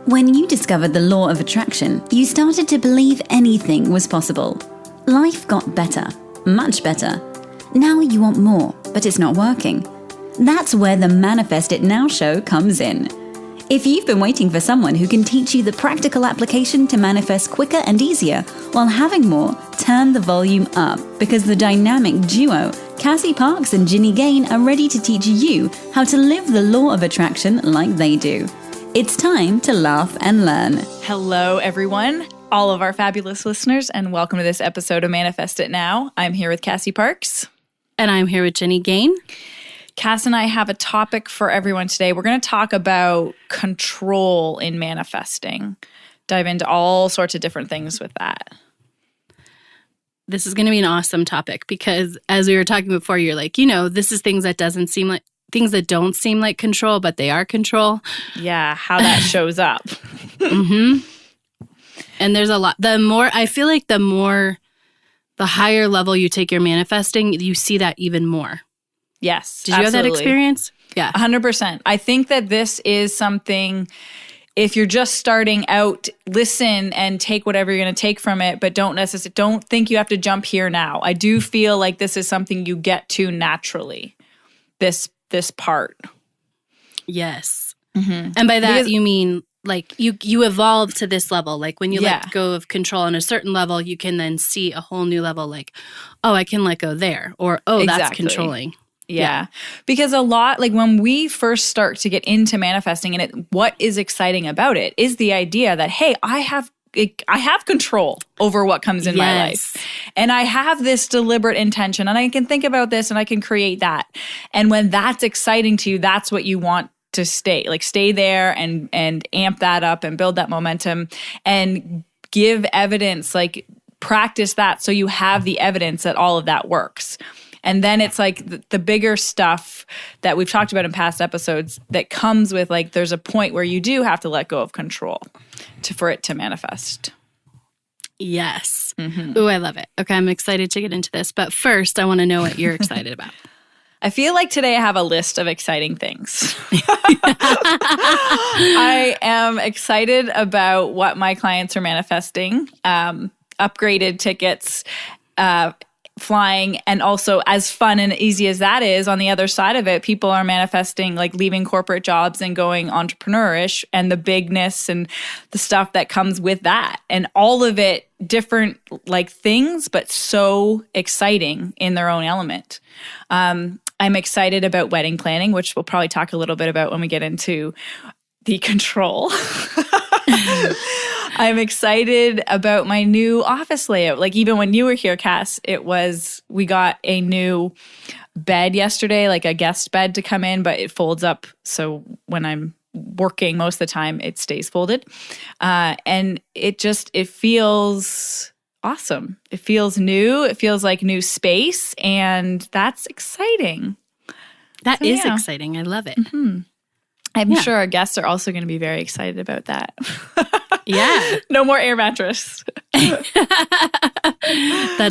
When you discovered the law of attraction, you started to believe anything was possible. Life got better, much better. Now you want more, but it's not working. That's where the Manifest It Now show comes in. If you've been waiting for someone who can teach you the practical application to manifest quicker and easier while having more, turn the volume up, because the dynamic duo, Cassie Parks and Ginny Gain, are ready to teach you how to live the law of attraction like they do. It's time to laugh and learn. Hello, everyone, all of our fabulous listeners, and welcome to this episode of Manifest It Now. I'm here with Cassie Parks. And I'm here with Ginny Gain. Cass and I have a topic for everyone today. We're going to talk about control in manifesting. Dive into all sorts of different things with that. This is going to be an awesome topic because as we were talking before, you're like, this is things that things that don't seem like control, but they are control. Yeah, how that shows up. Mm-hmm. And there's a lot. The higher level you take your manifesting, you see that even more. Yes, Did you have that experience? Yeah. 100%. I think that this is something, if you're just starting out, listen and take whatever you're going to take from it, but don't think you have to jump here now. I do feel like this is something you get to naturally, this part. Yes. Mm-hmm. And by that, you mean like you evolve to this level. Like when you let go of control on a certain level, you can then see a whole new level like, oh, I can let go there. Or, oh, exactly. That's controlling. Yeah. Because a lot, like when we first start to get into manifesting and what is exciting about it is the idea that, hey, I have control over what comes in my life. And I have this deliberate intention and I can think about this and I can create that. And when that's exciting to you, that's what you want to stay there and amp that up and build that momentum and give evidence, like practice that so you have the evidence that all of that works. And then it's like the bigger stuff that we've talked about in past episodes that comes with like there's a point where you do have to let go of control for it to manifest. Yes. Mm-hmm. Ooh, I love it. Okay, I'm excited to get into this. But first, I want to know what you're excited about. I feel like today I have a list of exciting things. I am excited about what my clients are manifesting, upgraded tickets, flying, and also as fun and easy as that is, on the other side of it, people are manifesting like leaving corporate jobs and going entrepreneurish and the bigness and the stuff that comes with that. And all of it different like things, but so exciting in their own element. I'm excited about wedding planning, which we'll probably talk a little bit about when we get into the control. I'm excited about my new office layout. Like even when you were here, Cass, we got a new bed yesterday, like a guest bed to come in, but it folds up. So when I'm working most of the time, it stays folded. And it feels awesome. It feels new. It feels like new space. And that's exciting. That is exciting. I love it. Mm-hmm. I'm sure our guests are also going to be very excited about that. Yeah. No more air mattress. That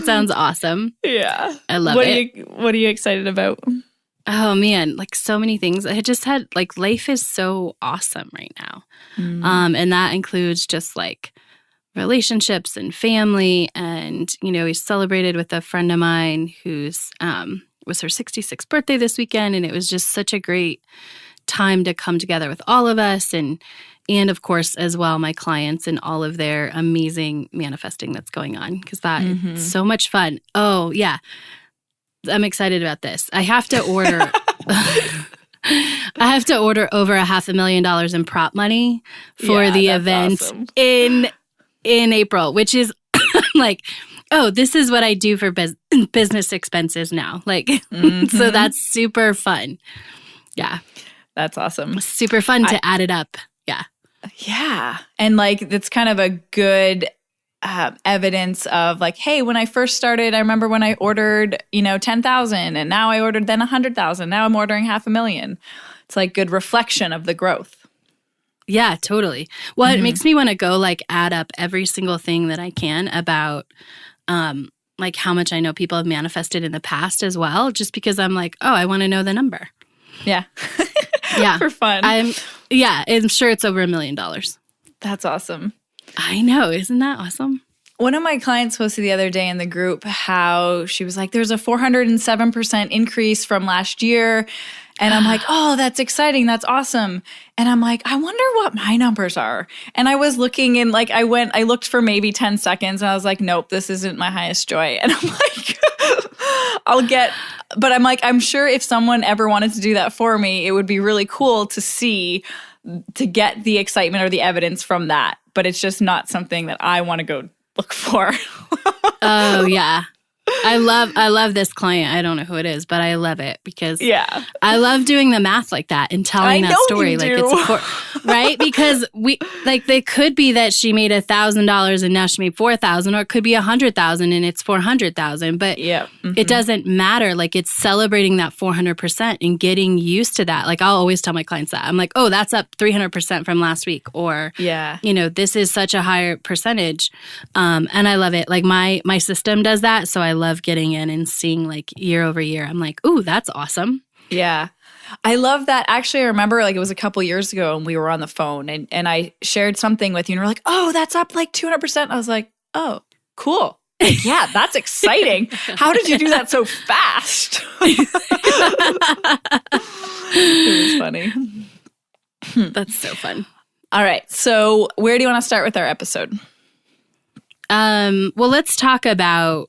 sounds awesome. Yeah. I love it. What are you excited about? Oh, man. Like so many things. I just had like life is so awesome right now. And that includes just like relationships and family. And, we celebrated with a friend of mine who's was her 66th birthday this weekend. And it was just such a great time to come together with all of us and of course as well my clients and all of their amazing manifesting that's going on because that is so much fun. Oh yeah, I'm excited about this. I have to order over $500,000 in prop money for the event awesome. in April, which is like, oh, this is what I do for business expenses now. Like, so that's super fun. Yeah. That's awesome. Super fun to add it up. Yeah. Yeah. And like, that's kind of a good evidence of like, hey, when I first started, I remember when I ordered, 10,000 and now I ordered then 100,000. Now I'm ordering 500,000. It's like good reflection of the growth. Yeah, totally. Well, it makes me want to go like add up every single thing that I can about like how much I know people have manifested in the past as well, just because I'm like, oh, I want to know the number. Yeah. Yeah. For fun. I'm sure it's over $1 million. That's awesome. I know. Isn't that awesome? One of my clients posted the other day in the group how she was like, there's a 407% increase from last year. And I'm like, oh, that's exciting. That's awesome. And I'm like, I wonder what my numbers are. And I was looking and like, I looked for maybe 10 seconds and I was like, nope, this isn't my highest joy. And I'm like, but I'm like, I'm sure if someone ever wanted to do that for me, it would be really cool to get the excitement or the evidence from that. But it's just not something that I want to go look for. Oh, yeah. I love this client. I don't know who it is, but I love it because I love doing the math like that and telling that story. Like it's right? Because they could be that she made $1,000 and now she made $4,000, or it could be $100,000 and it's $400,000. But it doesn't matter. Like it's celebrating that 400% and getting used to that. Like I'll always tell my clients that. I'm like, oh, that's up 300% from last week, or this is such a higher percentage, and I love it. Like my system does that, so I love getting in and seeing like year over year. I'm like, ooh, that's awesome. Yeah. I love that. Actually, I remember like it was a couple years ago and we were on the phone and I shared something with you and we're like, oh, that's up like 200%. I was like, oh, cool. Like, yeah, that's exciting. How did you do that so fast? It was funny. That's so fun. All right. So where do you want to start with our episode? Well, let's talk about,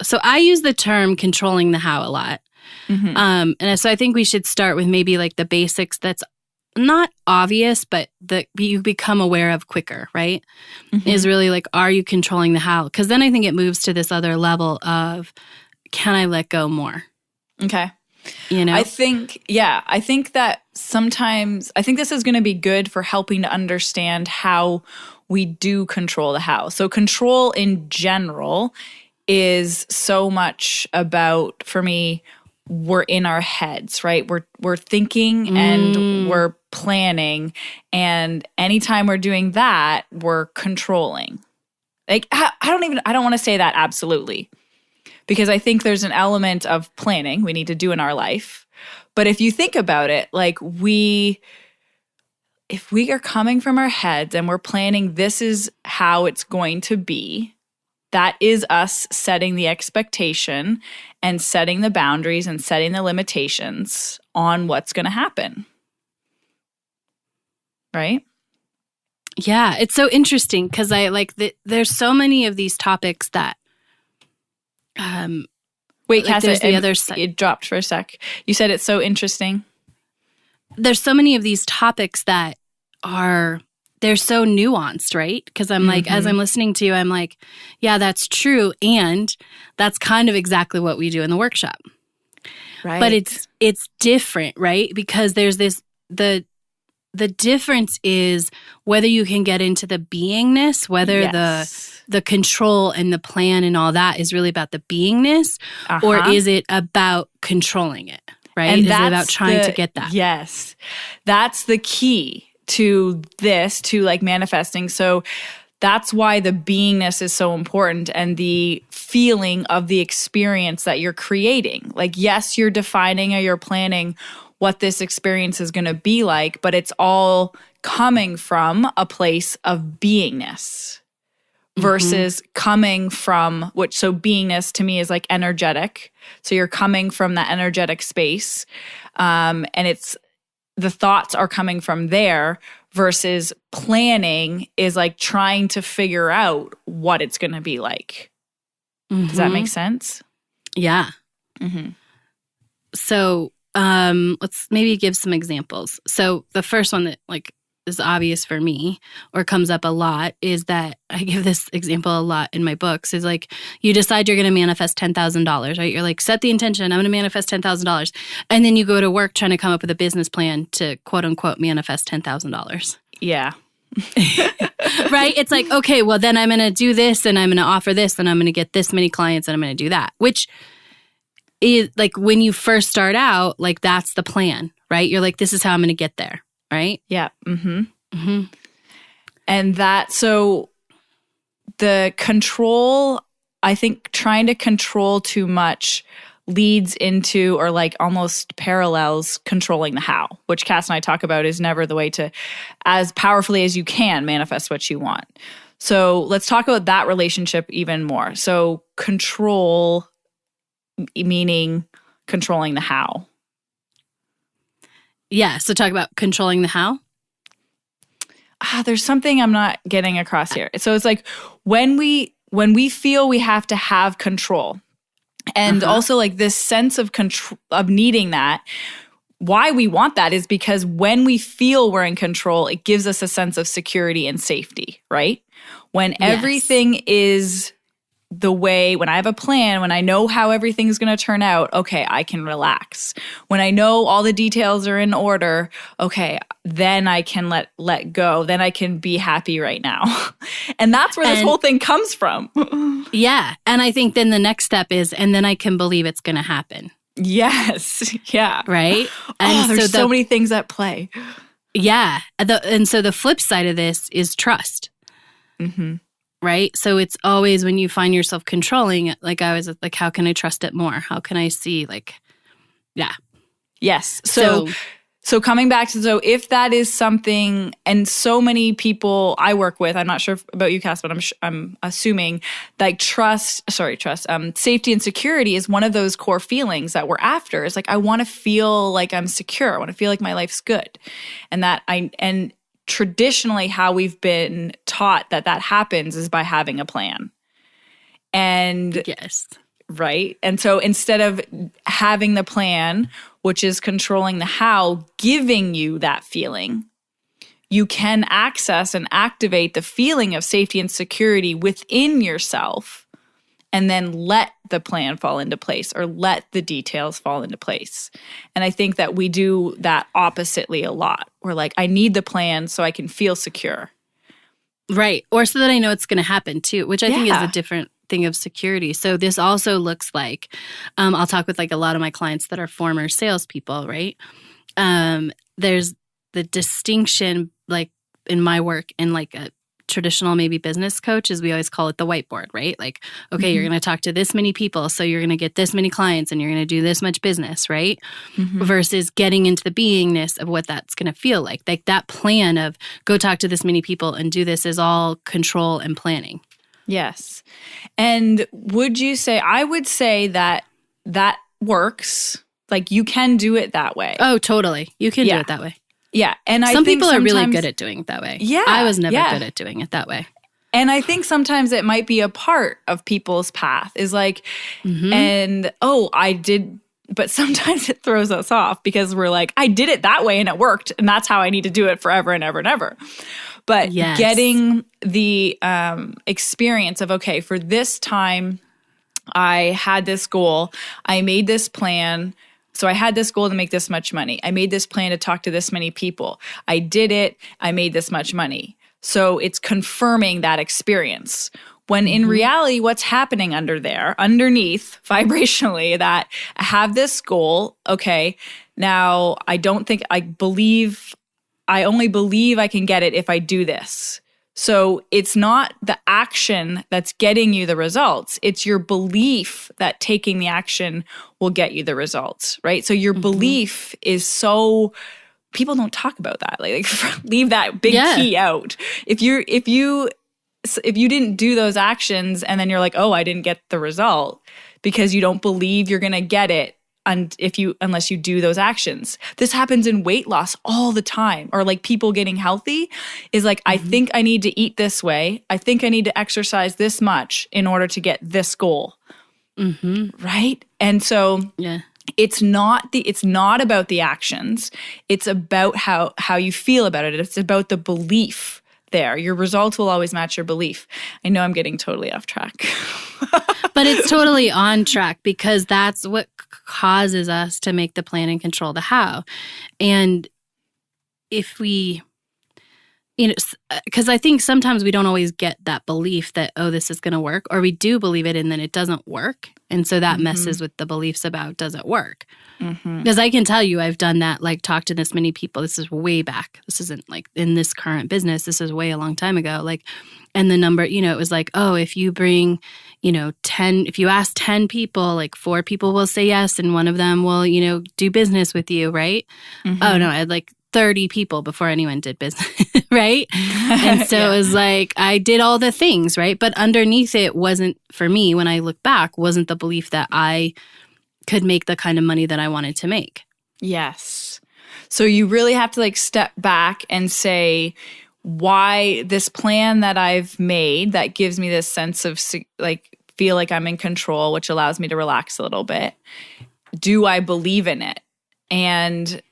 so I use the term controlling the how a lot. Mm-hmm. And so I think we should start with maybe like the basics that's not obvious, but that you become aware of quicker, right? Mm-hmm. Is really like, are you controlling the how? Because then I think it moves to this other level of, can I let go more? Okay. I think that sometimes, I think this is going to be good for helping to understand how we do control the how. So control in general is so much about, for me, we're in our heads, right? We're thinking and we're planning, and anytime we're doing that, we're controlling. Like I don't want to say that absolutely, because I think there's an element of planning we need to do in our life. But if you think about it, like if we are coming from our heads and we're planning, this is how it's going to be, that is us setting the expectation and setting the boundaries and setting the limitations on what's going to happen. Right? Yeah, it's so interesting because I like there's so many of these topics that wait, like Cassie, there's the other side. It dropped for a sec. You said it's so interesting. There's so many of these topics that they're so nuanced, right? Because I'm like, as I'm listening to you, I'm like, yeah, that's true. And that's kind of exactly what we do in the workshop. Right. But it's different, right? Because there's this, the difference is whether you can get into the beingness, whether the control and the plan and all that is really about the beingness, or is it about controlling it, right? And is it about trying to get that? Yes. That's the key to this, to like manifesting. So that's why the beingness is so important, and the feeling of the experience that you're creating. Like, yes, you're defining or you're planning what this experience is going to be like, but it's all coming from a place of beingness versus coming from so beingness to me is like energetic. So you're coming from that energetic space. And it's, the thoughts are coming from there, versus planning is like trying to figure out what it's going to be like. Does that make sense? Yeah. So let's maybe give some examples. So the first one that like is obvious for me or comes up a lot is that I give this example a lot in my books, is like you decide you're going to manifest $10,000, right? You're like, set the intention, I'm going to manifest $10,000. And then you go to work trying to come up with a business plan to quote unquote manifest $10,000. Yeah. Right? It's like, okay, well then I'm going to do this and I'm going to offer this and I'm going to get this many clients and I'm going to do that, which is like when you first start out, like that's the plan, right? You're like, this is how I'm going to get there. Right? Yeah. And so the control, I think trying to control too much leads into or like almost parallels controlling the how, which Cass and I talk about is never the way to, as powerfully as you can, manifest what you want. So let's talk about that relationship even more. So control, meaning controlling the how. Yeah. So talk about controlling the how. There's something I'm not getting across here. So it's like when we feel we have to have control, and also like this sense of control, of needing that. Why we want that is because when we feel we're in control, it gives us a sense of security and safety, right? When everything is the way, when I have a plan, when I know how everything's going to turn out, okay, I can relax. When I know all the details are in order, okay, then I can let go. Then I can be happy right now. And that's where this whole thing comes from. Yeah. And I think then the next step is, and then I can believe it's going to happen. Yes. Yeah. Right? And there's so many things at play. Yeah. And so the flip side of this is trust. Mm-hmm. Right? So it's always when you find yourself controlling, like I was like, how can I trust it more? How can I see yeah. Yes. So coming back to, so if that is something, and so many people I work with, I'm not sure about you, Cass, but I'm assuming like safety and security is one of those core feelings that we're after. It's like, I want to feel like I'm secure. I want to feel like my life's good. And traditionally how we've been taught that happens is by having a plan. And yes. Right. And so instead of having the plan, which is controlling the how, giving you that feeling, you can access and activate the feeling of safety and security within yourself, and then let the plan fall into place or let the details fall into place. And I think that we do that oppositely a lot. We're like, I need the plan so I can feel secure. Right. Or so that I know it's going to happen too, which I think is a different thing of security. So this also looks like, I'll talk with like a lot of my clients that are former salespeople, right? There's the distinction, like in my work and like a traditional maybe business coach, as we always call it, the whiteboard, right? Like, okay, you're going to talk to this many people, so you're going to get this many clients and you're going to do this much business, right? Versus getting into the beingness of what that's going to feel like. Like that plan of go talk to this many people and do this is all control and planning. Yes. And I would say that works. Like you can do it that way. Oh, totally. You can do it that way. Yeah. And some people are really good at doing it that way. Yeah. I was never good at doing it that way. And I think sometimes it might be a part of people's path is like, I did, but sometimes it throws us off because we're like, I did it that way and it worked. And that's how I need to do it forever and ever and ever. But getting the experience of, okay, for this time, I had this goal. I made this plan. So I had this goal to make this much money. I made this plan to talk to this many people. I did it. I made this much money. So it's confirming that experience. When in reality, what's happening underneath vibrationally, that I have this goal. Okay, now I only believe I can get it if I do this. So it's not the action that's getting you the results. It's your belief that taking the action will get you the results, right? So your belief is so, people don't talk about that. Like leave that big key out. If you didn't do those actions and then you're like, oh, I didn't get the result because you don't believe you're going to get it. And unless you do those actions, this happens in weight loss all the time, or like people getting healthy is like, I think I need to eat this way. I think I need to exercise this much in order to get this goal. Right. And so it's not about the actions. It's about how you feel about it. It's about the belief there. Your results will always match your belief. I know I'm getting totally off track. But it's totally on track because that's what causes us to make the plan and control the how. And if we, because I think sometimes we don't always get that belief that, oh, this is going to work, or we do believe it and then it doesn't work. And so that messes with the beliefs about, does it work? Because I can tell you, I've done that, like talked to this many people. This is way back. This isn't like in this current business. This is way a long time ago. Like, and the number, it was like, oh, if you bring, 10, if you ask 10 people, like 4 people will say yes, and one of them will, do business with you, right? Oh, no, I had like 30 people before anyone did business, right? And so it was like, I did all the things, right? But underneath it wasn't, for me, when I look back, wasn't the belief that I could make the kind of money that I wanted to make. Yes. So you really have to like step back and say, why this plan that I've made that gives me this sense of like, feel like I'm in control, which allows me to relax a little bit. Do I believe in it? And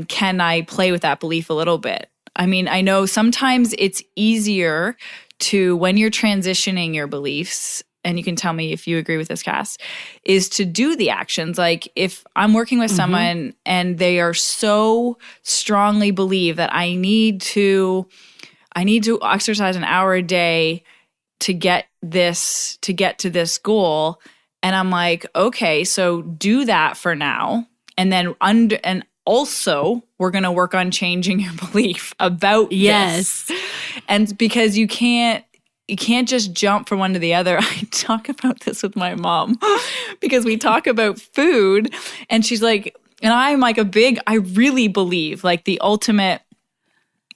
can I play with that belief a little bit? I mean, I know sometimes it's easier to, when you're transitioning your beliefs, and you can tell me if you agree with this, Cass, is to do the actions. Like if I'm working with someone and they are so strongly believe that I need to exercise an hour a day to get to this goal. And I'm like, okay, so do that for now. And then also, we're going to work on changing your belief about this. And because you can't just jump from one to the other. I talk about this with my mom because we talk about food, and she's like, and I'm like I really believe like the ultimate,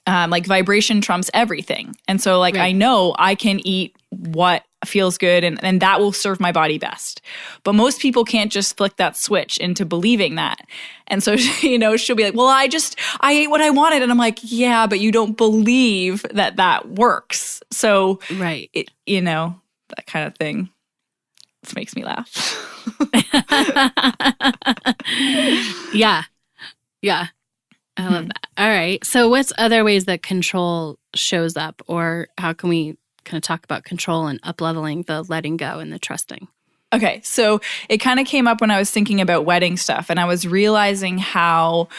like vibration trumps everything. And so like, I know I can eat what feels good and that will serve my body best. But most people can't just flick that switch into believing that. And so, she'll be like, well, I ate what I wanted. And I'm like, yeah, but you don't believe that works. So, that kind of thing. This makes me laugh. Yeah. I love that. All right. So what's other ways that control shows up, or how can we kind of talk about control and up-leveling the letting go and the trusting? Okay. So it kind of came up when I was thinking about wedding stuff, and I was realizing how,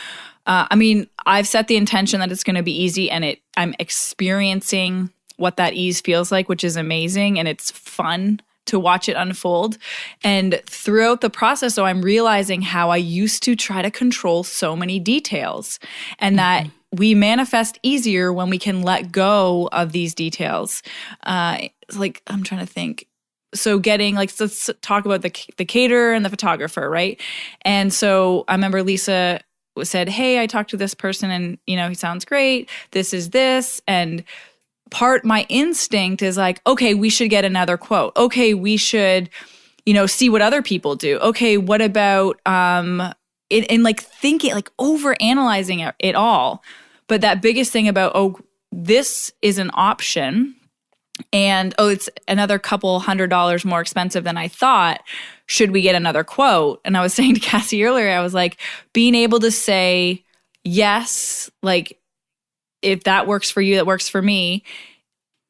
I've set the intention that it's going to be easy, and I'm experiencing what that ease feels like, which is amazing. And it's fun to watch it unfold. And throughout the process, so I'm realizing how I used to try to control so many details, and that we manifest easier when we can let go of these details. Like, I'm trying to think. So getting, like, let's talk about the caterer and the photographer, right? And so I remember Lisa said, hey, I talked to this person and, he sounds great. This is this. And my instinct is like, okay, we should get another quote. Okay, we should, see what other people do. Okay, what about, in like thinking, like over analyzing it all. But that biggest thing about, this is an option, and it's another couple $100 more expensive than I thought. Should we get another quote? And I was saying to Cassie earlier, I was like, being able to say yes, like if that works for you, that works for me,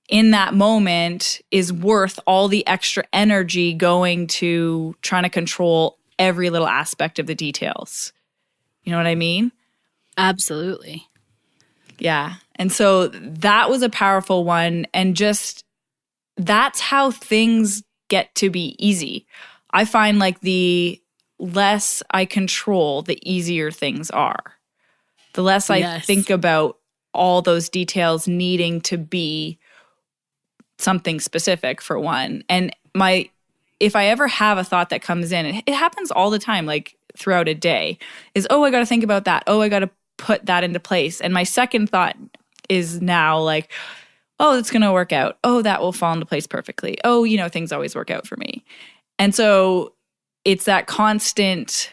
in that moment is worth all the extra energy going to trying to control every little aspect of the details. You know what I mean? Absolutely. Yeah. And so that was a powerful one. And just that's how things get to be easy. I find like the less I control, the easier things are. The less I think about all those details needing to be something specific for one. And if I ever have a thought that comes in, it happens all the time, like throughout a day, is, I got to think about that. I got to put that into place. And my second thought is now like, it's going to work out. That will fall into place perfectly. Things always work out for me. And so it's that constant,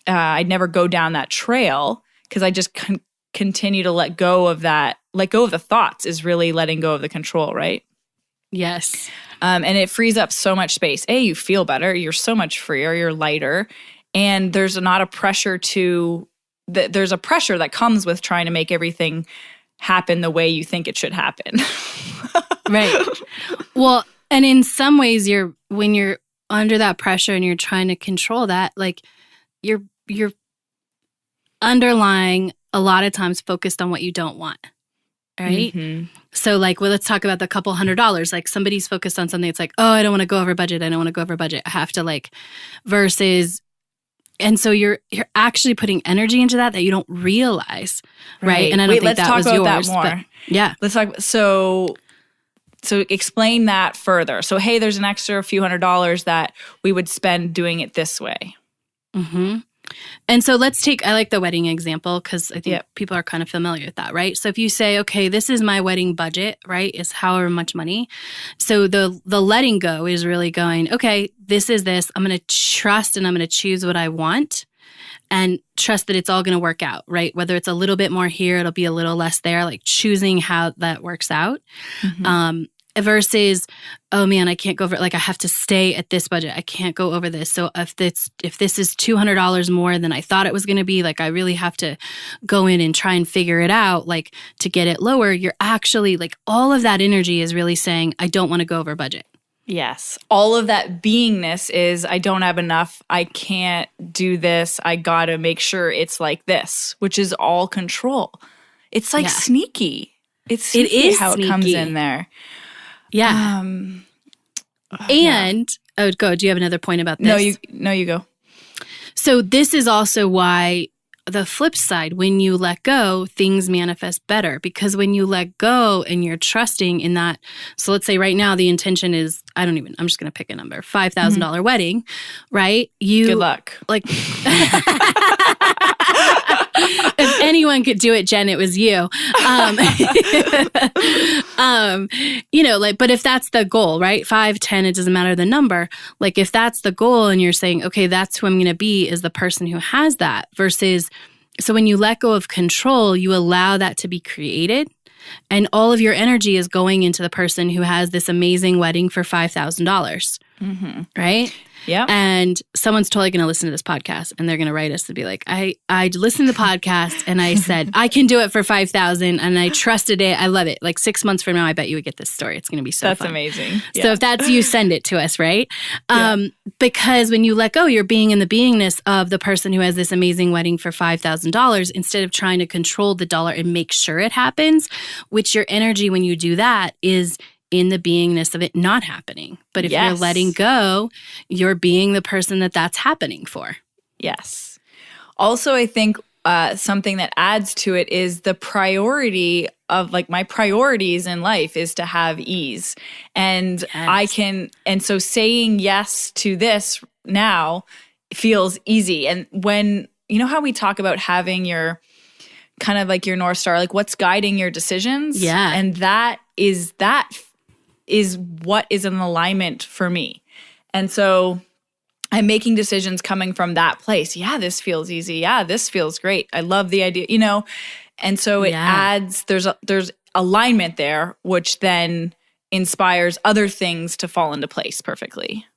I'd never go down that trail because I just continue to let go of that. Let go of the thoughts is really letting go of the control, right? Yes. And it frees up so much space. You feel better. You're so much freer. You're lighter. And there's not a pressure there's a pressure that comes with trying to make everything happen the way you think it should happen. Right. Well, and in some ways when you're under that pressure and you're trying to control that, like you're underlying a lot of times focused on what you don't want. right? Mm-hmm. So like, well, let's talk about the couple $100. Like somebody's focused on something. It's like, oh, I don't want to go over budget. I don't want to go over budget. I have to like, versus, and so you're actually putting energy into that you don't realize, right? And I don't think let's that talk was about yours. that more. But yeah. Let's talk. So explain that further. So, hey, there's an extra few $100s that we would spend doing it this way. Mm-hmm. And so I like the wedding example because I think people are kind of familiar with that, right? So if you say, okay, this is my wedding budget, right, is however much money. So the letting go is really going, okay, this is this. I'm going to trust and I'm going to choose what I want and trust that it's all going to work out, right? Whether it's a little bit more here, it'll be a little less there, like choosing how that works out. Mm-hmm. Versus, oh man, I can't go over, like I have to stay at this budget. I can't go over this. So if this is $200 more than I thought it was going to be, like I really have to go in and try and figure it out, like to get it lower. You're actually like all of that energy is really saying, I don't want to go over budget. Yes. All of that beingness is, I don't have enough. I can't do this. I got to make sure it's like this, which is all control. It's like sneaky. It's sneaky it is how sneaky. It comes in there. Yeah. Go. Do you have another point about this? No, you go. So this is also why the flip side, when you let go, things manifest better, because when you let go and you're trusting in that. So let's say right now the intention is, I'm just going to pick a number, $5,000 wedding, right? Good luck. Like, if anyone could do it, Jen, it was you. But if that's the goal, right? 5, 10, it doesn't matter the number. Like if that's the goal and you're saying, okay, that's who I'm going to be, is the person who has that, versus, so when you let go of control, you allow that to be created. And all of your energy is going into the person who has this amazing wedding for $5,000, right? Yeah. And someone's totally going to listen to this podcast and they're going to write us to be like, I listened to the podcast and I said, I can do it for 5,000 and I trusted it. I love it. Like 6 months from now, I bet you would get this story. It's going to be so That's fun. amazing. Yeah. So if that's you, send it to us, right? Because when you let go, you're being in the beingness of the person who has this amazing wedding for $5,000 instead of trying to control the dollar and make sure it happens, which your energy when you do that is in the beingness of it not happening. But if you're letting go, you're being the person that's happening for. Yes. Also, I think something that adds to it is the priority of, like, my priorities in life is to have ease. And so saying yes to this now feels easy. And when, you know how we talk about having your kind of like your North Star, like what's guiding your decisions? Yeah. And that is what is in alignment for me. And so I'm making decisions coming from that place. Yeah, this feels easy. Yeah, this feels great. I love the idea, And so it adds, there's alignment there, which then inspires other things to fall into place perfectly.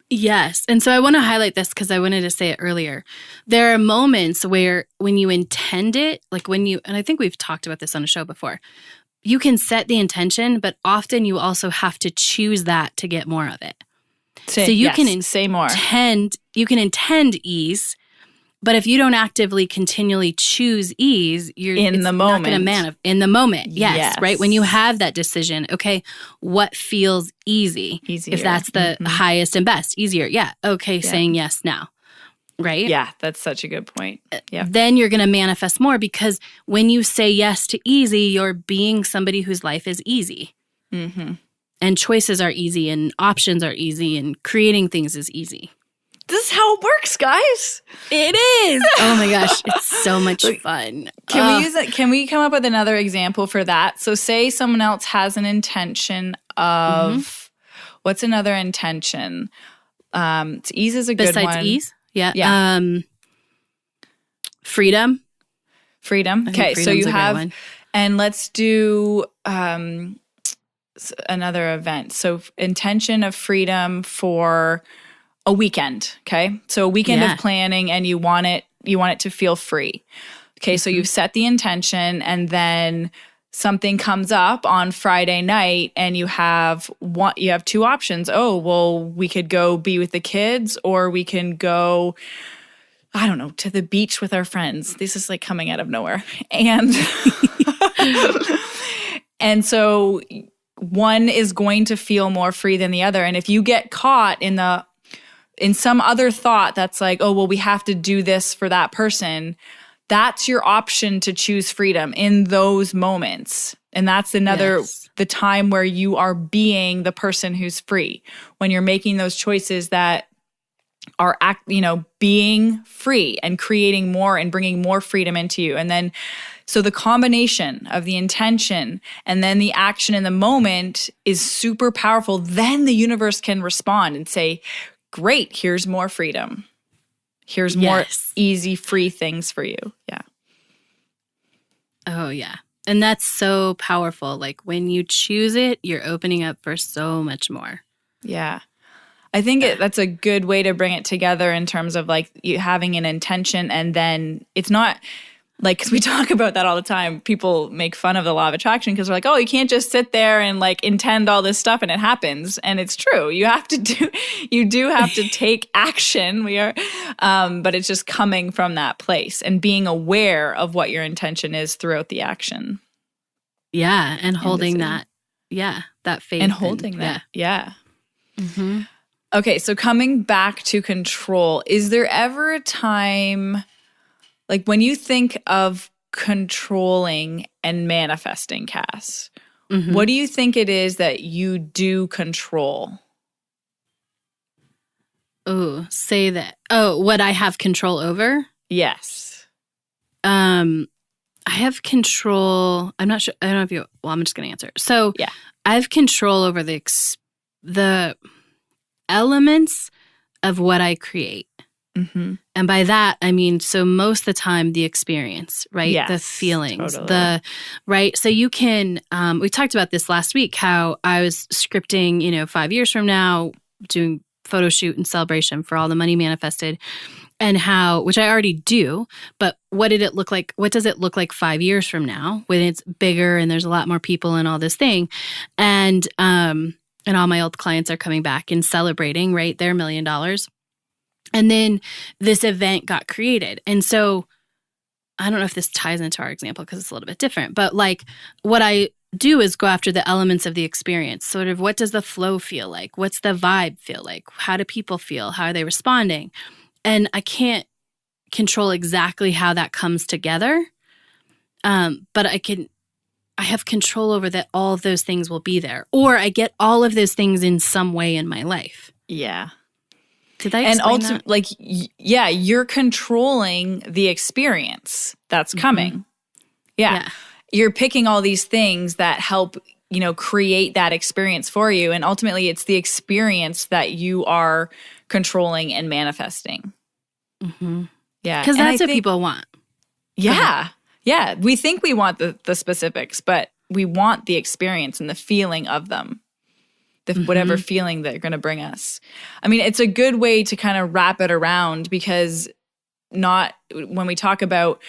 Yes. And so I want to highlight this because I wanted to say it earlier. There are moments where when you intend it, like and I think we've talked about this on a show before, you can set the intention, but often you also have to choose that to get more of it. So you can say more. You can intend ease, but if you don't actively continually choose ease, in the moment. Not going to in the moment. Yes, right? When you have that decision, okay, what feels easy? Easier. If that's the highest and best, easier. Yeah. Okay, saying yes now. Right? Yeah, that's such a good point. Yeah. Then you're going to manifest more because when you say yes to easy, you're being somebody whose life is easy. Mm-hmm. And choices are easy and options are easy and creating things is easy. This is how it works, guys. It is. Oh my gosh, it's so much fun. Can we use it? Can we come up with another example for that? So say someone else has an intention of, what's another intention? Ease is a good one. Besides ease? Yeah. Freedom. Okay, so you have, and let's do another event. So intention of freedom for a weekend. Okay, so a weekend of planning, and you want it to feel free. Okay, so you've set the intention, and then something comes up on Friday night, and you have two options. Oh, well, we could go be with the kids, or we can go, I don't know, to the beach with our friends. This is like coming out of nowhere. And And so one is going to feel more free than the other. And if you get caught in some other thought that's like, oh, well, we have to do this for that person, that's your option to choose freedom in those moments. And that's the time where you are being the person who's free, when you're making those choices that are being free and creating more and bringing more freedom into you. And then so the combination of the intention and then the action in the moment is super powerful. Then the universe can respond and say, great, here's more freedom. Here's more easy, free things for you. Yeah. Oh, yeah. And that's so powerful. Like when you choose it, you're opening up for so much more. Yeah. I think that's a good way to bring it together in terms of like you having an intention, and then it's not like, because we talk about that all the time. People make fun of the law of attraction because they're like, oh, you can't just sit there and like intend all this stuff and it happens. And it's true. You do have to take action. But it's just coming from that place and being aware of what your intention is throughout the action. Yeah. And holding that. Yeah. That faith. And holding that. Yeah. Mm-hmm. Okay. So coming back to control, is there ever a time, like when you think of controlling and manifesting, Cass, what do you think it is that you do control? Oh, say that. Oh, what I have control over? Yes. I have control. I'm not sure. I don't know if you, well, I'm just going to answer. So yeah, I have control over the elements of what I create. Mm-hmm. And by that, I mean, so most of the time, the experience, right? Yes, the feelings, totally. right? So you can, we talked about this last week, how I was scripting, 5 years from now, doing photo shoot and celebration for all the money manifested, and how, which I already do, but what did it look like? What does it look like 5 years from now when it's bigger and there's a lot more people and all this thing? And all my old clients are coming back and celebrating, right? Their $1 million. And then this event got created. And so I don't know if this ties into our example because it's a little bit different, but like what I do is go after the elements of the experience. Sort of what does the flow feel like? What's the vibe feel like? How do people feel? How are they responding? And I can't control exactly how that comes together. But I have control over that all of those things will be there. Or I get all of those things in some way in my life. Yeah. Did I explain that? Like, yeah, you're controlling the experience that's coming. Yeah. You're picking all these things that help, create that experience for you. And ultimately, it's the experience that you are controlling and manifesting. Mm-hmm. Yeah. Because that's what people want. Yeah. Yeah. We think we want the specifics, but we want the experience and the feeling of them. Whatever feeling that you're going to bring us. I mean, it's a good way to kind of wrap it around, because when we talk about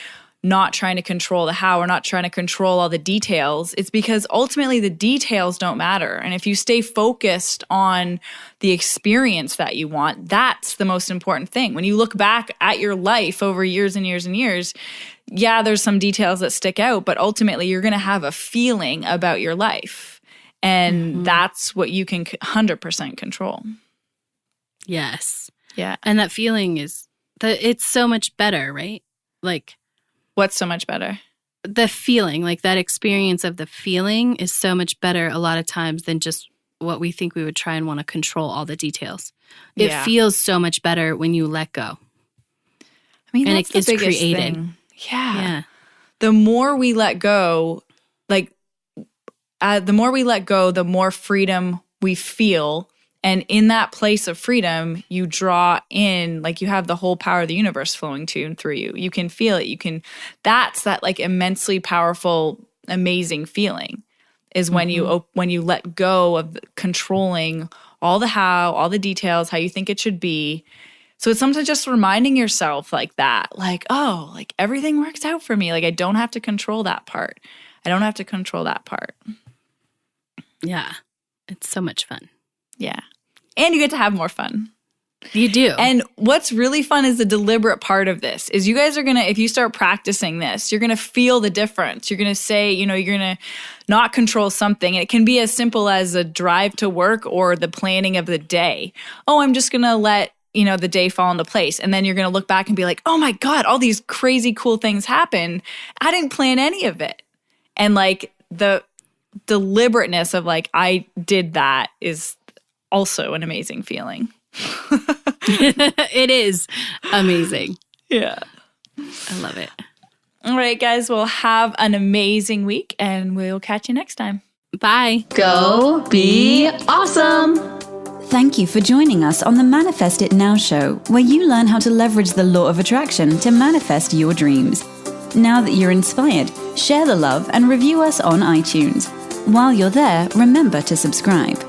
not trying to control the how or not trying to control all the details, it's because ultimately the details don't matter. And if you stay focused on the experience that you want, that's the most important thing. When you look back at your life over years and years and years, yeah, there's some details that stick out, but ultimately you're going to have a feeling about your life. And that's what you can 100% control. Yes. Yeah. And that feeling it's so much better, right? Like, what's so much better? The feeling, like that experience of the feeling is so much better a lot of times than just what we think we would try and want to control all the details. It feels so much better when you let go. I mean, that's the biggest created. Thing. Yeah. The more we let go, the more freedom we feel. And in that place of freedom, you draw in, like you have the whole power of the universe flowing to and through you. You can feel it. That's that like immensely powerful, amazing feeling is when you let go of controlling all the how, all the details, how you think it should be. So it's sometimes just reminding yourself like that, like, oh, like everything works out for me. Like I don't have to control that part. Yeah. It's so much fun. Yeah. And you get to have more fun. You do. And what's really fun is the deliberate part of this is you guys are going to, if you start practicing this, you're going to feel the difference. You're going to say, you're going to not control something. And it can be as simple as a drive to work or the planning of the day. Oh, I'm just going to let, the day fall into place. And then you're going to look back and be like, oh my God, all these crazy cool things happen. I didn't plan any of it. And like the deliberateness of like, I did that is also an amazing feeling. It is amazing. Yeah. I love it. All right, guys. Well, have an amazing week and we'll catch you next time. Bye. Go be awesome. Thank you for joining us on the Manifest It Now show, where you learn how to leverage the law of attraction to manifest your dreams. Now that you're inspired, share the love and review us on iTunes. While you're there, remember to subscribe.